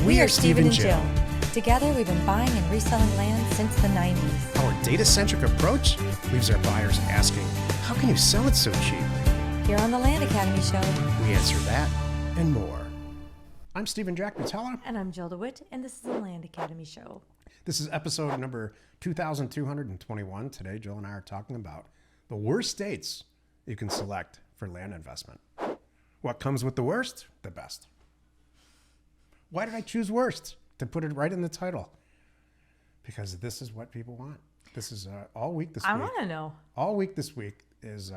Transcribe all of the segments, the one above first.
We are Steve and Jill. Together, we've been buying and reselling land since the 90s. Our data-centric approach leaves our buyers asking, how can you sell it so cheap? Here on the Land Academy Show, We answer that and more. I'm Stephen Jack Nutella. and I'm Jill DeWitt, and this is the Land Academy Show. This is episode number 2221. Today, Jill and I are talking about the worst states you can select for land investment. What comes with the worst? The best. Why did I choose worst? To put it right in the title. Because this is what people want. This is all week this week. I want to know. All week this week is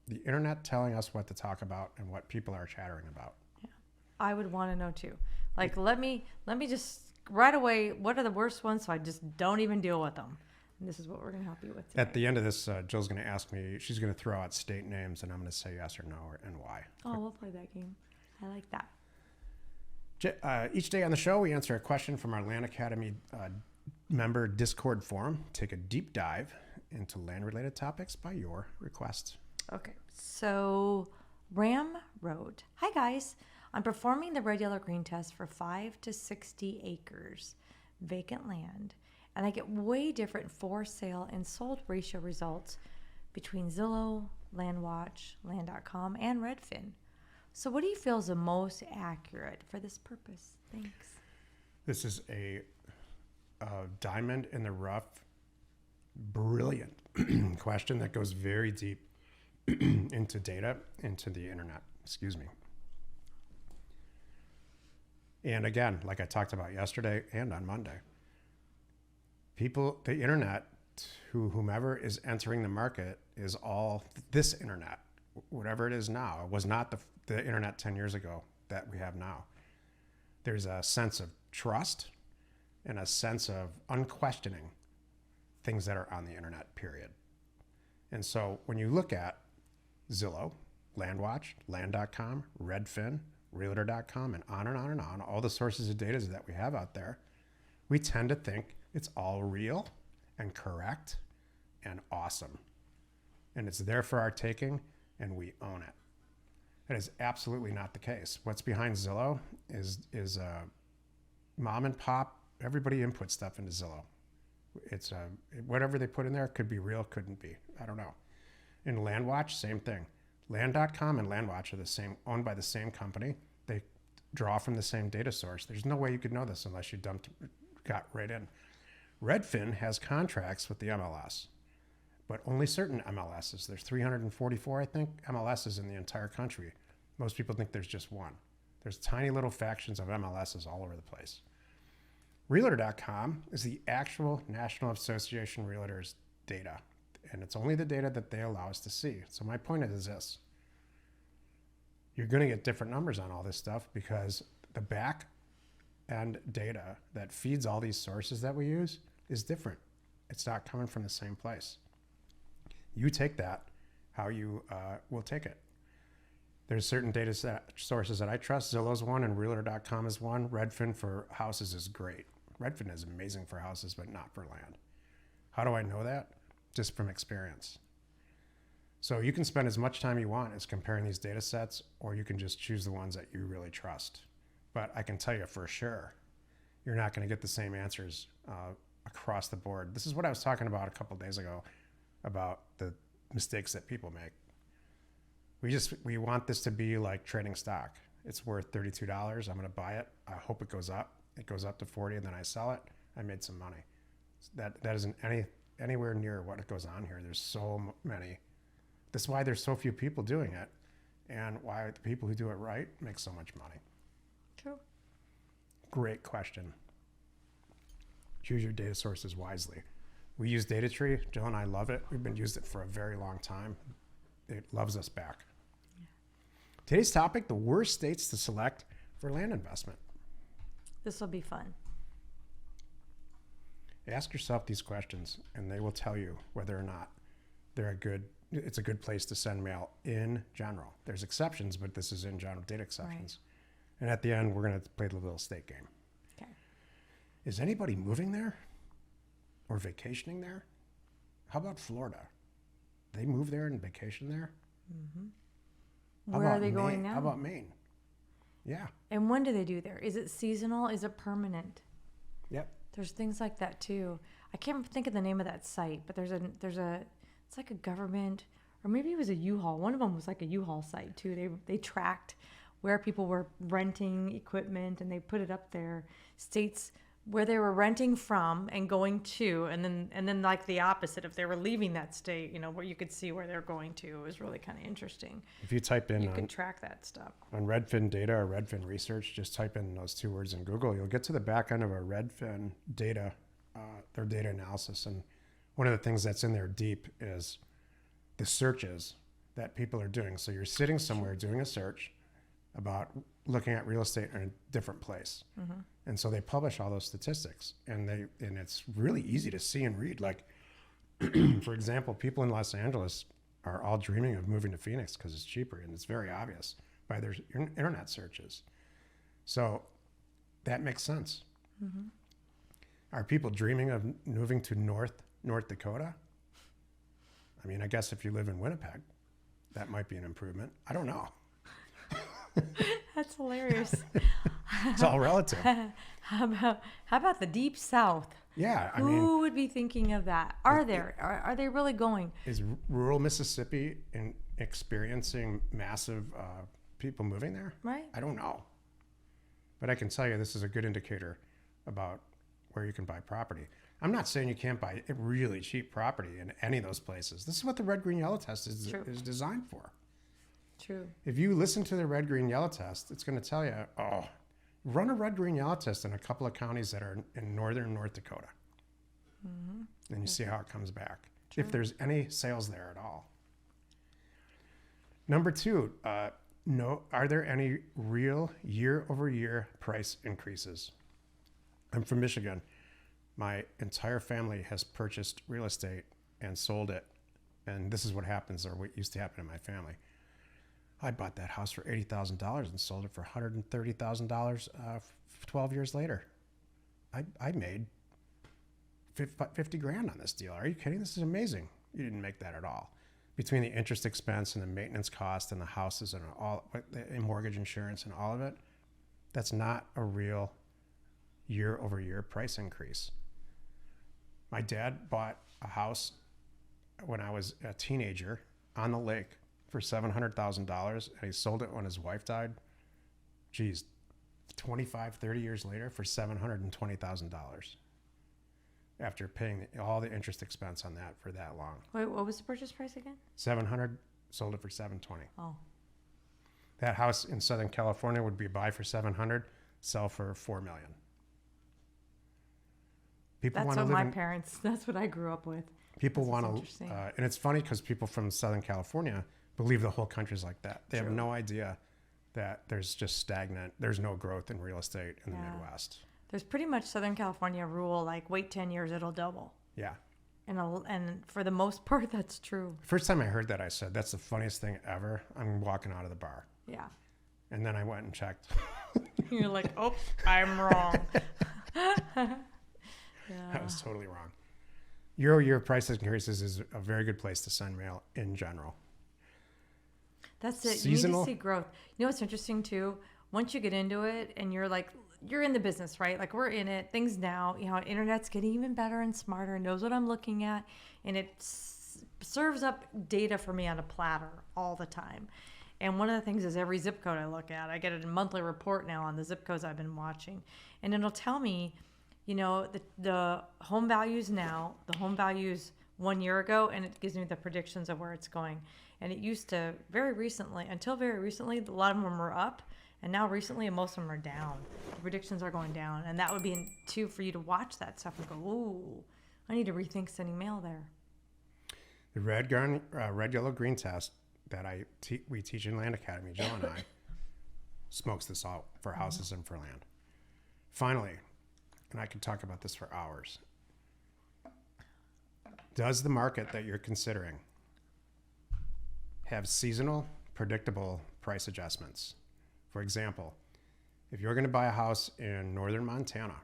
the internet telling us what to talk about and what people are chattering about. Yeah. I would want to know too. Like, let me just right away, what are the worst ones so I just don't even deal with them? And this is what we're going to help you with today. At the end of this, Jill's going to ask me, she's going to throw out state names and I'm going to say yes or no and why. Oh, we'll play that game. I like that. Each day on the show, we answer a question from our Land Academy member Discord forum. Take a deep dive into land-related topics by your request. Okay, so Ram Road. Hi, guys. I'm performing the regular green test for 5 to 60 acres vacant land, and I get way different for sale and sold ratio results between Zillow, LandWatch, Land.com, and Redfin. So what do you feel is the most accurate for this purpose? Thanks. This is a diamond in the rough, brilliant question that goes very deep into data, into the internet. Excuse me. And again, like I talked about yesterday and on Monday, people, the internet, whomever is entering the market is all this internet, whatever it is now. It was not the internet 10 years ago that we have now. There's a sense of trust and a sense of unquestioning things that are on the internet, period. And so when you look at Zillow, LandWatch, Land.com, Redfin, Realtor.com, and on, all the sources of data that we have out there, we tend to think it's all real and correct and awesome. And it's there for our taking, and we own it. That is absolutely not the case. What's behind Zillow is mom and pop. Everybody inputs stuff into Zillow. It's whatever they put in there could be real, couldn't be. I don't know. In LandWatch, same thing. Land.com and LandWatch are the same, owned by the same company. They draw from the same data source. There's no way you could know this unless you got right in. Redfin has contracts with the MLS, but only certain MLSs. There's 344, I think, MLSs in the entire country. Most people think there's just one. There's tiny little factions of MLSs all over the place. Realtor.com is the actual National Association of Realtors data, and it's only the data that they allow us to see. So my point is this. You're going to get different numbers on all this stuff because the back end data that feeds all these sources that we use is different. It's not coming from the same place. You take that how you will take it. There's certain data sources that I trust. Zillow's one and Realtor.com is one. Redfin for houses is great. Redfin is amazing for houses, but not for land. How do I know that? Just from experience. So you can spend as much time you want as comparing these data sets, or you can just choose the ones that you really trust. But I can tell you for sure, you're not going to get the same answers across the board. This is what I was talking about a couple days ago about the mistakes that people make. We want this to be like trading stock. It's worth $32. I'm going to buy it. I hope it goes up. It goes up to 40 and then I sell it. I made some money. That isn't anywhere near what goes on here. There's so many. This is why there's so few people doing it and why the people who do it right make so much money. True. Great question. Choose your data sources wisely. We use DataTree. Jill and I love it. We've been using it for a very long time. It loves us back. Yeah. Today's topic, the worst states to select for land investment. This will be fun. Ask yourself these questions and they will tell you whether or not it's a good place to send mail in general. There's exceptions, but this is in general, data exceptions. Right. And at the end, we're going to play the little state game. Okay. Is anybody moving there or vacationing there? How about Florida? They move there and vacation there? Mm-hmm. Where are they going now? How about Maine? Yeah. And when do they do there? Is it seasonal? Is it permanent? Yep. There's things like that too. I can't think of the name of that site, but it's like a government, or maybe it was a U-Haul. One of them was like a U-Haul site too. They tracked where people were renting equipment, and they put it up there, states where they were renting from and going to, and then like the opposite, if they were leaving that state, where you could see where they're going to. It was really kind of interesting. If you type in You can track that stuff. on Redfin data or Redfin research, just type in those two words in Google, you'll get to the back end of a Redfin data, their data analysis. And one of the things that's in there deep is the searches that people are doing. So you're sitting somewhere doing a search about looking at real estate in a different place. Mm-hmm. And so they publish all those statistics, and it's really easy to see and read. Like, for example, people in Los Angeles are all dreaming of moving to Phoenix because it's cheaper, and it's very obvious by their internet searches. So that makes sense. Mm-hmm. Are people dreaming of moving to North Dakota? I mean, I guess if you live in Winnipeg, that might be an improvement. I don't know. That's hilarious. It's all relative. How about the deep south? Yeah, I Who mean, would be thinking of that? Are they really going? is rural Mississippi experiencing massive people moving there? Right. I don't know. But I can tell you this is a good indicator about where you can buy property. I'm not saying you can't buy a really cheap property in any of those places. This is what the red, green, yellow test is designed for. True. If you listen to the red, green, yellow test, it's going to tell you, run a red, green, yellow test in a couple of counties that are in northern North Dakota. Mm-hmm. And you see how it comes back. True. If there's any sales there at all. Number two, are there any real year-over-year price increases? I'm from Michigan. My entire family has purchased real estate and sold it. And this is what happens, or what used to happen in my family. I bought that house for $80,000 and sold it for $130,000 12 years later. I made 50 grand on this deal. Are you kidding? This is amazing. You didn't make that at all. Between the interest expense and the maintenance cost and the houses and and mortgage insurance and all of it, that's not a real year-over-year price increase. My dad bought a house when I was a teenager on the lake for $700,000, and he sold it when his wife died. Geez, 25, 30 years later for $720,000 after paying all the interest expense on that for that long. Wait, what was the purchase price again? 700, sold it for 720. Oh, That house in Southern California would be buy for 700, sell for 4 million. People that's want to what live my in, parents. That's what I grew up with. people That's want to, interesting. and it's funny because people from Southern California believe the whole country's like that. They have True. no idea that there's just stagnant. There's no growth in real estate in the Yeah. Midwest. There's pretty much Southern California rule, like wait 10 years, it'll double. Yeah. And for the most part, that's true. First time I heard that, I said, that's the funniest thing ever. I'm walking out of the bar. Yeah. And then I went and checked. You're like, oh, I'm wrong. I was totally wrong. Year-over-year price increases is a very good place to send mail in general. That's it. Seasonal. You need to see growth. You know what's interesting too? Once you get into it and you're in the business, right? Like we're in it. Things now, internet's getting even better and smarter and knows what I'm looking at. And it serves up data for me on a platter all the time. And one of the things is every zip code I look at, I get a monthly report now on the zip codes I've been watching. And it'll tell me, the home values now, the home values 1 year ago, and it gives me the predictions of where it's going. And it used to, until very recently, a lot of them were up, and now recently most of them are down. The predictions are going down, and that would be too for you to watch that stuff and go, ooh, I need to rethink sending mail there. The red, yellow, green test that we teach in Land Academy, Joe and I, smokes this out for houses and for land. Finally, and I could talk about this for hours. Does the market that you're considering have seasonal, predictable price adjustments? For example, if you're going to buy a house in northern Montana,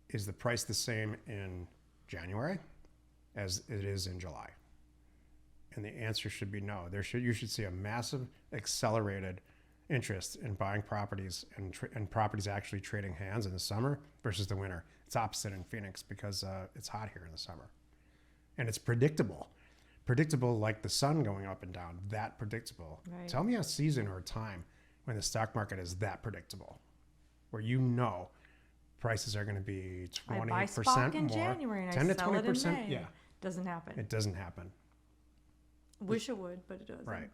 is the price the same in January as it is in July? And the answer should be no. You should see a massive accelerated interest in buying properties and properties actually trading hands in the summer versus the winter. It's opposite in Phoenix because it's hot here in the summer. And it's predictable. Predictable like the sun going up and down, that predictable. Right. Tell me a season or a time when the stock market is that predictable, where you know prices are going to be 20% I buy stock in more, January and 10 I to sell 20%. it in May. Yeah, Doesn't happen. it doesn't happen. Wish it would, but it doesn't. Right.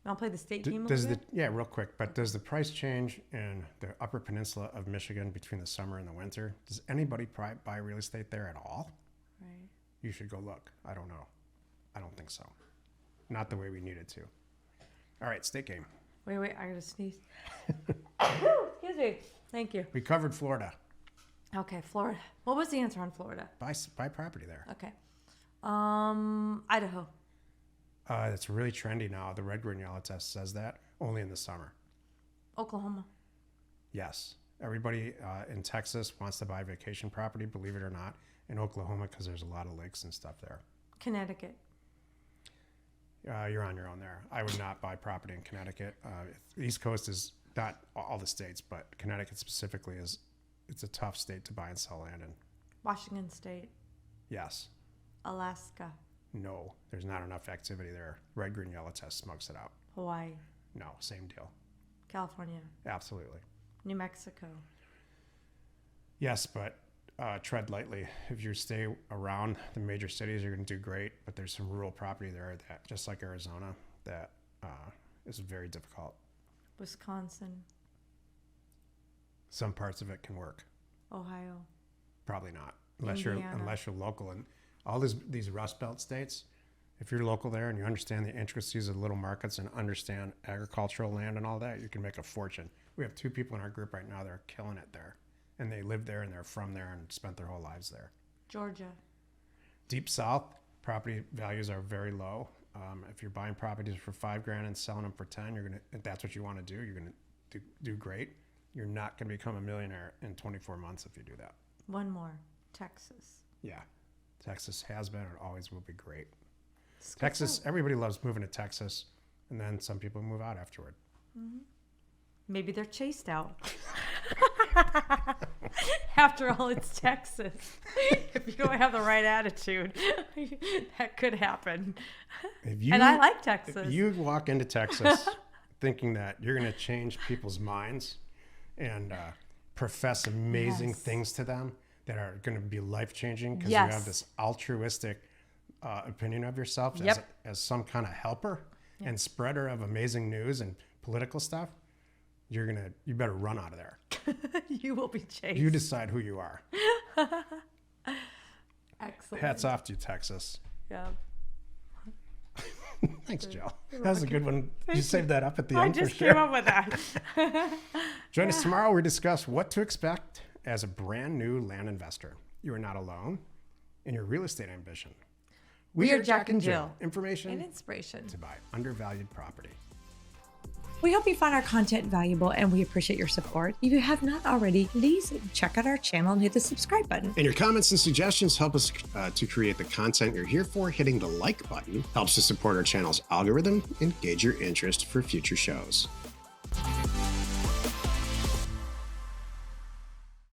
I'll play the state game a Does little bit. Yeah, real quick, but does the price change in the Upper Peninsula of Michigan between the summer and the winter? Does anybody buy real estate there at all? Right. You should go look. I don't know. I don't think so. Not the way we needed to. All right, state game. Wait, I gotta sneeze. Excuse me. Thank you. We covered Florida. Okay, Florida. What was the answer on Florida? Buy property there. Okay. Idaho. It's really trendy now. The red, green, yellow test says that only in the summer. Oklahoma. Yes. Everybody in Texas wants to buy vacation property, believe it or not, in Oklahoma because there's a lot of lakes and stuff there. Connecticut. You're on your own there. I would not buy property in Connecticut. The East Coast is not all the states, but Connecticut specifically it's a tough state to buy and sell land in. Washington State. Yes. Alaska. No, there's not enough activity there. Red, green, yellow test smokes it out. Hawaii. No, same deal. California. Absolutely. New Mexico. Yes, but tread lightly. If you stay around the major cities, you're going to do great. But there's some rural property there that, just like Arizona, that is very difficult. Wisconsin. Some parts of it can work. Ohio. Probably not, unless Indiana. you're local. And all these Rust Belt states, if you're local there and you understand the intricacies of little markets and understand agricultural land and all that, you can make a fortune. We have 2 people in our group right now that are killing it there. And they live there and they're from there and spent their whole lives there. Georgia. Deep South, property values are very low. If you're buying properties for $5,000 and selling them for 10, if that's what you want to do, you're gonna do great. You're not gonna become a millionaire in 24 months if you do that. One more. Texas. Yeah, Texas has been and always will be great. Skip Texas, out. everybody loves moving to Texas, and then some people move out afterward. Maybe they're chased out. After all, it's Texas. If you don't have the right attitude, that could happen. And I like Texas. If you walk into Texas thinking that you're going to change people's minds and profess amazing things to them that are going to be life-changing because you have this altruistic opinion of yourself as some kind of helper and spreader of amazing news and political stuff, you better run out of there. You will be chased. You decide who you are. Excellent. Hats off to you, Texas. Yeah. Thanks, Jill. That was a good one. You saved that up at the I end for just sure. came up with that. Join us tomorrow where we discuss what to expect as a brand new land investor. You are not alone in your real estate ambition. We are Jack and Jill. Information And inspiration. to buy undervalued property. We hope you find our content valuable and we appreciate your support. If you have not already, please check out our channel and hit the subscribe button. And your comments and suggestions help us to create the content you're here for. Hitting the like button helps to support our channel's algorithm and gauge your interest for future shows.